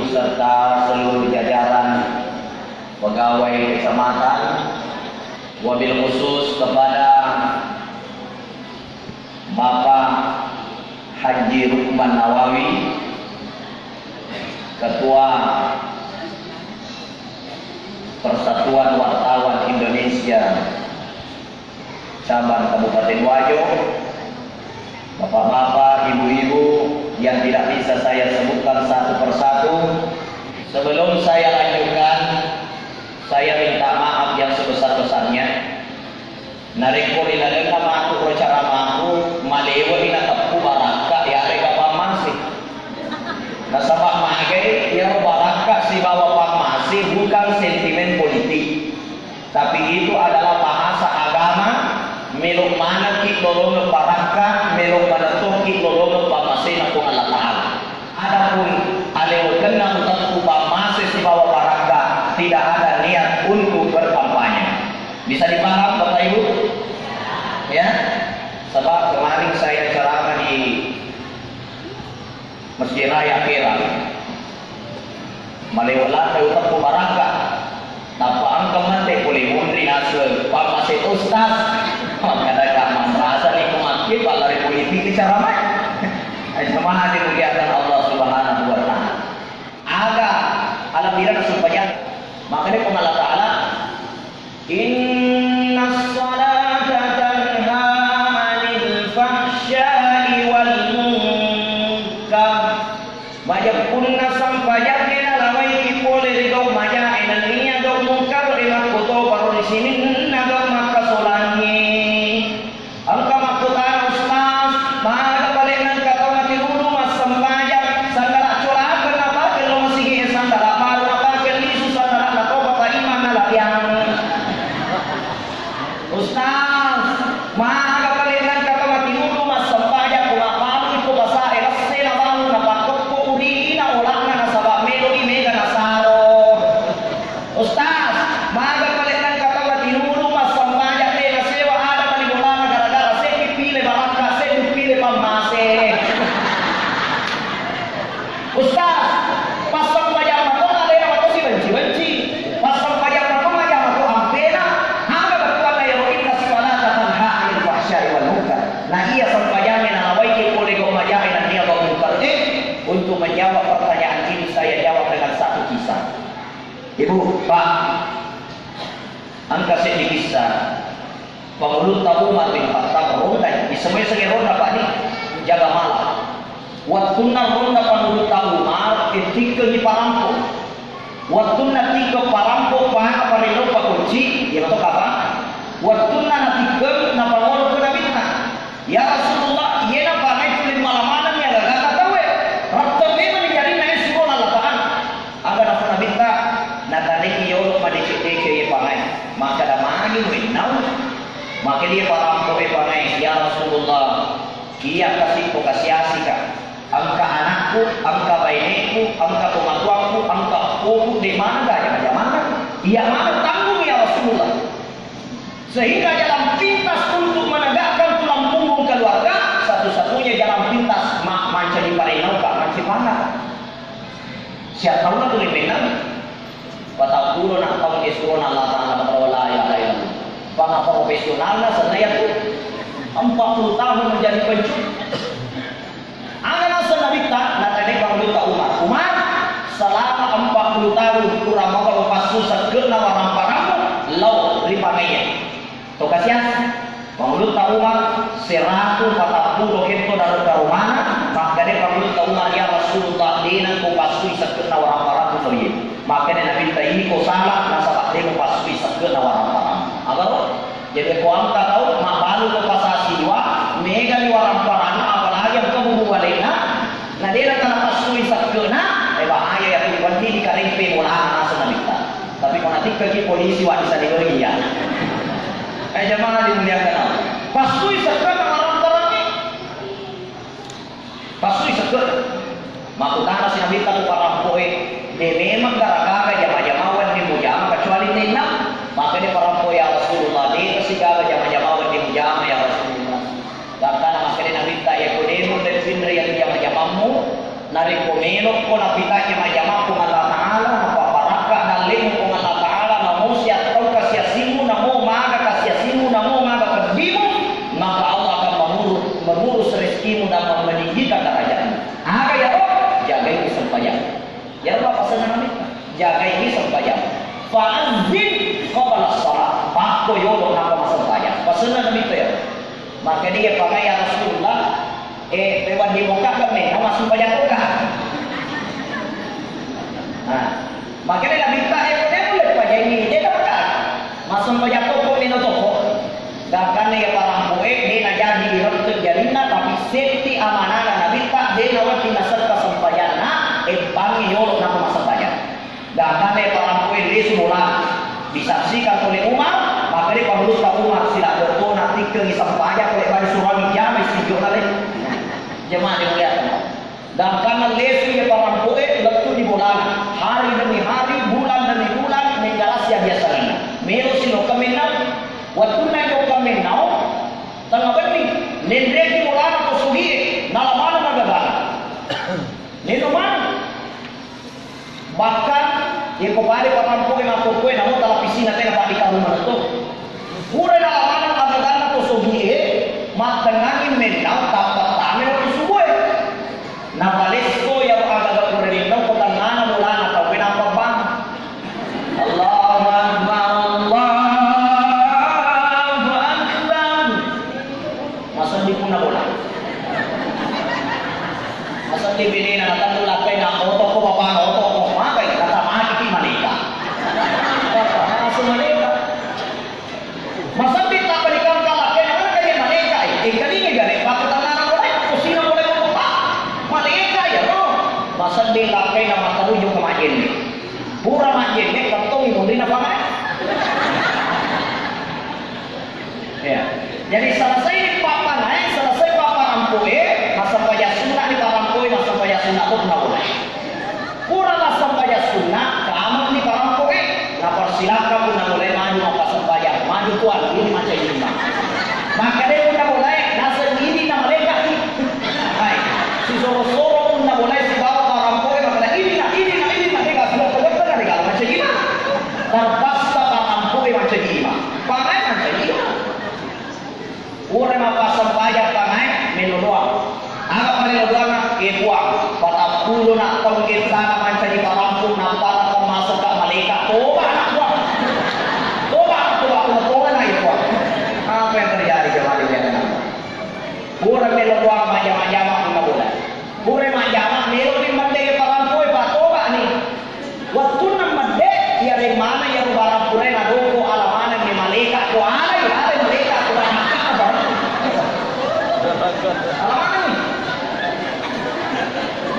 ibu serta seluruh jajaran pegawai kecamatan, wabil khusus kepada Bapak Haji Rukman Nawawi, Ketua Persatuan Wartawan Indonesia Cabang Kabupaten Wajo, bapak-bapak, ibu-ibu yang tidak bisa saya sebutkan satu persatu. Sebelum saya lanjutkan, saya minta maaf yang sebesar-besarnya. Nariko nilaga maku cara maku malewa ina tapu baraka ya reka pamasi. Nasabak magai ya baraka si bawa pamasi bukan sentimen politik, tapi itu adalah bahasa agama. Melok mana ki lolong baraka, melok mana to ki lolong pamasi na kung Allah Taala. Adapun alewa kena untuk pamasi si bawa baraka, tidak ada niat untuk berkampanye. Bisa dipaham Bapak Ibu? Ya, sebab kemarin saya ceramah di Masjid Raya Kera, malewala tayo tak pumaraka, tapaan kamante boleh mundri nasul, pamasit ustaz, magkadaga merasa ni kumakit palari politik ceramah, ay samahan dimuliakan Allah Subhanahu wa Ta'ala. Aga alam dira supaya makanya kung Allah Ta'ala inna salata tanha 'anil fahsya'i wal munkar mayakunna sampayakina lawai kipole rido maya enaniya do munkar ila koto baru di sini naga makasolangi angka makutan ustaz maga balenan kata mati dulu mas sambayak sandara cola kenapa kalau masih sandara malu apa kali susah na to bapa iman na layan Ustaz, maga palihan ka ka matinudo mas sampaya kung apano ito basa elase na bang napakot ko uri na ulang na nasaba melodi mega nasaro. Ustaz, maga palihan ka ka matinudo mas sampaya te nasewa ada palibulan na gara-gara se pipile barangka se pipile pamase. Ustaz, pas sampaya mo na lera mo si benci-benci. Pas sampaya mo na ya mo ampena. Nah ia sampainya nalawai oleh gomajain dan dia mengungkar untuk menjawab pertanyaan ini saya jawab dengan satu kisah. Ibu, Pak, angka sedikit kisah. Pengulut tahu Martin Khattab ronda di semua ronda Pak ini jaga malam. Waktu ronda pengulut tahu Mar ketika di parampok. Waktu tiga parampok Pak apa relo Pak kunci ya betul apa? Waktu tiga na pangolo ko na bitna. Ya Rasulullah, iya na panay tulis malamanan ya gagata tawe. Rakta memang dijadi na suruh na lataan. Aga na po na bitna, natanik iyo madikit-dikit iya panay. Maka na maagi mo inaw. Maka dia parampo iya panay. Ya Rasulullah, iya kasih ko kasyasi ka. Angka anakku, angka bainekku, angka pematuaku, angka aku di mana gaya mana? Iya mana tanggung ya Rasulullah. Sehingga jalan pintas untuk menegakkan tulang punggung keluarga satu-satunya jalan pintas mak manca di parinau pak manci panah. Siap tahu nak tulis benar. Patau puluh nak tahu disuruh Allah Taala berwala ya lain. Bangga profesionalnya senaya tu 40 tahun menjadi pencut. Anak senabita nak tadi Bang Umar selama 40 tahun kurang mau pas susah ke nawarang paramu lau ripangnya. Tokasias, Pangulut Umar 140 hekto dari rumah, makanya Pangulut Umar ya Rasulullah dinan ko pasui sakit na warang-warang ko rin. Makanya Nabi ini ko salah nasa bakte ko pasui sakit na warang-warang. Agar jadi ko ang tataw mabalu ko pasasiwa, mega ni warang-warang apalagi ang kabubuwalena na dinan ka na pasui sakit na, bahaya ya kuwanti di karimpe mula na sa nabita. Tapi kung natin kaki polisi wa isa di Korea. Jamaah dimuliakan Allah. Pasui sekat orang-orang ini. Pasui sekat. Makutana si Nabi tahu para poe. De memang gara-gara jamaah-jamaah di mujama kecuali nina. Makanya para poe ya Rasulullah di kesigala jamaah-jamaah di mujama ya Rasulullah. Dan karena makanya Nabi tak ya kudemu dan sindri yang jamaah-jamaahmu nari komelo ko napitanya majama ko Allah Ta'ala napaparaka dalin ko Allah Ta'ala namo siya tau kasyasimu namo maga kasyasimu namo maga kedimu maka Allah akan mengurus rezekimu dan meninggikan derajatmu. Aga ya Allah jaga ini sembahyang. Ya Allah pesan Nabi jaga ini sembahyang. Fa'adzin qabla shalah. Pak koyo napa sembahyang. Pesan Nabi itu ya. Maka dia pakai ya Rasulullah lewat di muka kami nama sembahyang muka. Nah, maka dia minta dia boleh pakai ini dia dapat. Masuk sembahyang toko minum toko. Dan ya parang poe dia jadi dirut jarina tapi safety amanah Nabi tak dia lewat tinasar kesampaiana pangi yolo nama sembahyang. Dan ya parang poe dia semula disaksikan oleh Umar maka dia pangulus ke Umar sila berto nanti ke sembahyang oleh bani surami jamai si jokale jemaah dimuliakan. Dan karena lesu ya parang poe letu di bulan hari demi hari bulan demi bulan menggalas ya biasa ini melo silo kemenang waktu naik kami nau tengah bening nendre di bulan atau suhi nalamana magagana nino man bahkan yang kembali parang poe ngaku poe namun telah pisina tena pak di rumah itu pura nalamana magagana atau suhi matengani menau tapat tamen atau subuh na balesko yang agak pura di nau kota nana bulan atau kenapa bang Allahu Akbar di puna bola. Masa dibeli na natang lakay na oto ko papa oto ko makay kata maki malika. Kata aso malika. Masa di tapalikan kalakay na kaya malika kani ni gani bakit ang nana bola ko sino bola ko pa. Malika ya no. Masa di lakay na matalujo ka majin ni. Pura majin ni katong imundi na pamay. Ya. Jadi selesai papa naik, selesai papa rampoe, masa paya sunnah di parampoe, masa paya sunnah pun nak boleh. Pura masa paya sunnah, kamu di parampoe, nak persilakan pun nak boleh maju apa sembaya, maju tuan ini macam ini bang. Maka dia pun nak boleh, nasa ini nak mereka ni. Hai, si soro-soro pun nak boleh si bawa parampoe, maka ini nak mereka sudah terdekat dari kalau macam ini. Terpaksa parampoe macam ini bang, pakai macam ini. Ura mapasambaya pangai menuduang. Aga menuduang kebuang. Patapulo na tong kita na manca di palampung na para termasuk ke malaikat. Toba nak buang. Toba na itu. Apa yang terjadi jemaah ini? Ura menuduang majama-jama pun boleh. Ura majama melodi mende palampung patoba ni. Waktu na mende dia dari mana yang barang pure na doko alamana ni malaikat ko alay malaikat ko na alamana ni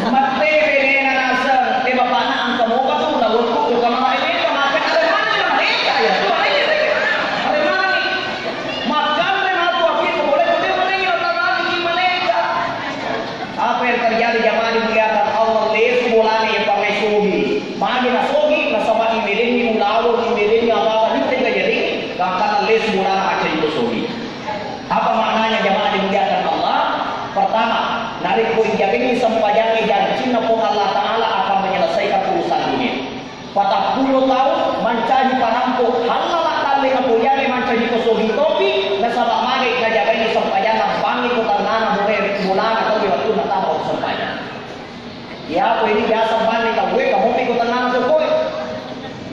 mate belena nasa te bapak na ang kamuka tu na wulko ko kamay ni kamay alamana ni malaikat ya tu alamana ni makan na tu api ko boleh ni otak ni malaikat apa yang terjadi jamaah dimuliakan Allah lesu bolani yang pakai sugi magi na sugi na sama imeleni ulawo imeleni apa ni tega jadi kakak lesu bolana aja itu sugi. Apa maknanya jamaah dimuliakan Allah? Pertama, narik poin ini sembahyang janji pun Allah Ta'ala akan menyelesaikan urusan dunia. 40 tahun mencari parampo halalah kali kemuliaan mencari kesuhi topi nasabak magi kajaga ini sembahyang pangi kutanana bulan atau di waktu nak tahu sembahyang. Ya, apa ini biasa bani kamu kamu ikut tanana sekoi.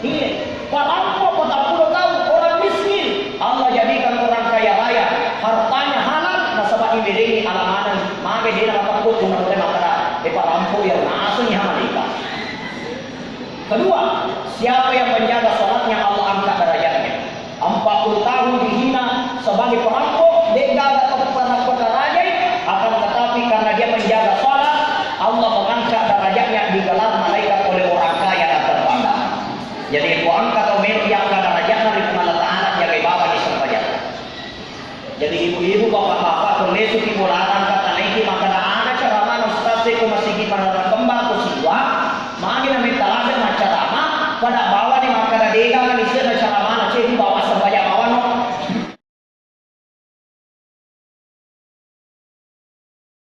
Ini parampo 40 tahun orang miskin Allah jadikan orang kaya raya. Hartanya halal nasabak ini alamanan mage dia dapat takut dengan oleh makara parampo yang nasunya malaikat. Kedua, siapa yang menjaga salatnya Allah angkat derajatnya. 40 tahun dihina sebagai perampok dia gak perkara akan tetapi karena dia menjaga salat Allah mengangkat derajatnya digelar malaikat oleh orang kaya dan terpandang. Jadi aku angkat atau yang angkat derajatnya dari Allah Ta'ala jaga bawah di sembahyang. Jadi ibu-ibu bapak-bapak terlesu di bulanan kata lagi maka ada cara mana ustaz itu masih gimana kembang ke siwa magi na minta ada cara mana pada bawah di maka ada dega kan isi ada cara mana cek di bawah sembahyang